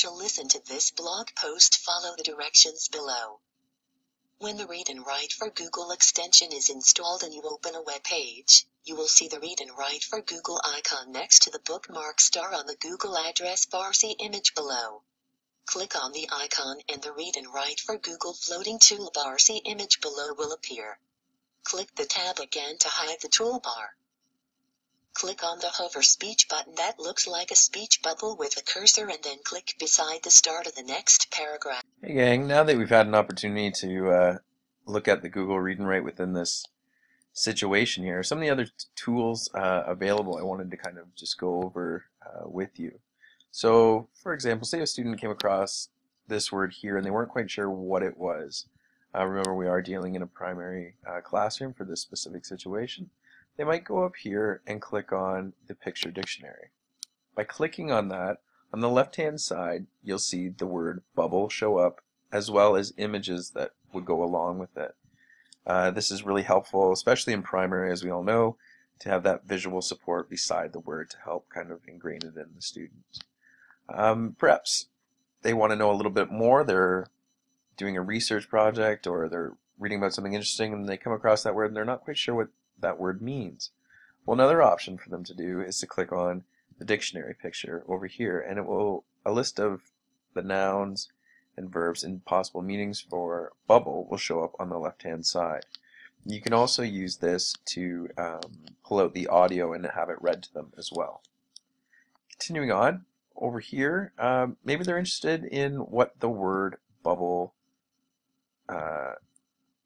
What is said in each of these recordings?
To listen to this blog post, follow the directions below. When the Read and Write for Google extension is installed and you open a web page, you will see the Read and Write for Google icon next to the bookmark star on the Google address bar. See image below. Click on the icon and the Read and Write for Google floating toolbar. See image below will appear. Click the tab again to hide the toolbar. Click on the hover speech button that looks like a speech bubble with a cursor and then click beside the start of the next paragraph. Hey gang, now that we've had an opportunity to look at the Google Read and Write within this situation here, some of the other tools available I wanted to kind of just go over with you. So for example, say a student came across this word here and they weren't quite sure what it was. Remember, we are dealing in a primary classroom for this specific situation. They might go up here and click on the picture dictionary. By clicking on that, on the left-hand side, you'll see the word bubble show up, as well as images that would go along with it. This is really helpful, especially in primary, as we all know, to have that visual support beside the word to help kind of ingrain it in the student. Perhaps they want to know a little bit more. They're doing a research project or they're reading about something interesting and they come across that word and they're not quite sure what that word means. Well, another option for them to do is to click on the dictionary picture over here, and it will a list of the nouns and verbs and possible meanings for bubble will show up on the left hand side. You can also use this to pull out the audio and have it read to them as well. Continuing on, over here, maybe they're interested in what the word bubble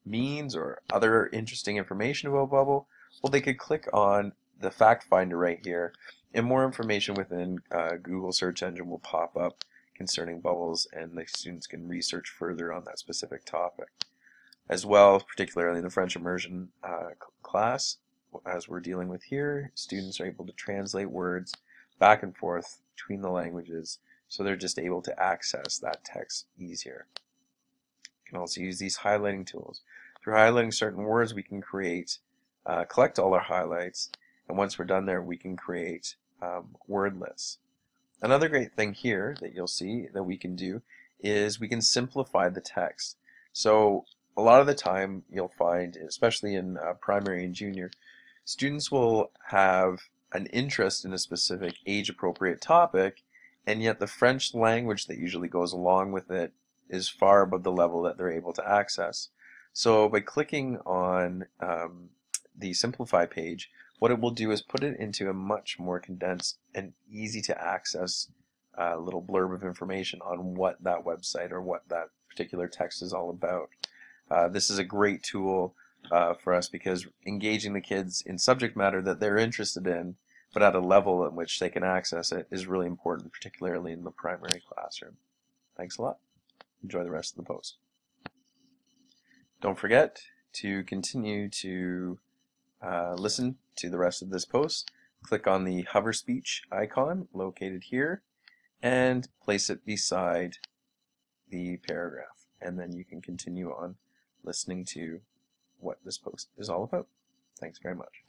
means or other interesting information about bubble. Well, they could click on the fact finder right here, and more information within Google search engine will pop up concerning bubbles, and the students can research further on that specific topic. As well, particularly in the French immersion class, as we're dealing with here, students are able to translate words back and forth between the languages, so they're just able to access that text easier. You can also use these highlighting tools. Through highlighting certain words, we can collect all our highlights, and once we're done there, we can create word lists. Another great thing here that you'll see that we can do is we can simplify the text. So a lot of the time you'll find, especially in primary and junior, students will have an interest in a specific age-appropriate topic, and yet the French language that usually goes along with it is far above the level that they're able to access. So by clicking on the Simplify page, what it will do is put it into a much more condensed and easy to access little blurb of information on what that website or what that particular text is all about. This is a great tool for us because engaging the kids in subject matter that they're interested in, but at a level at which they can access it, is really important, particularly in the primary classroom. Thanks a lot. Enjoy the rest of the post. Don't forget to continue to listen to the rest of this post. Click on the hover speech icon located here and place it beside the paragraph, and then you can continue on listening to what this post is all about. Thanks very much.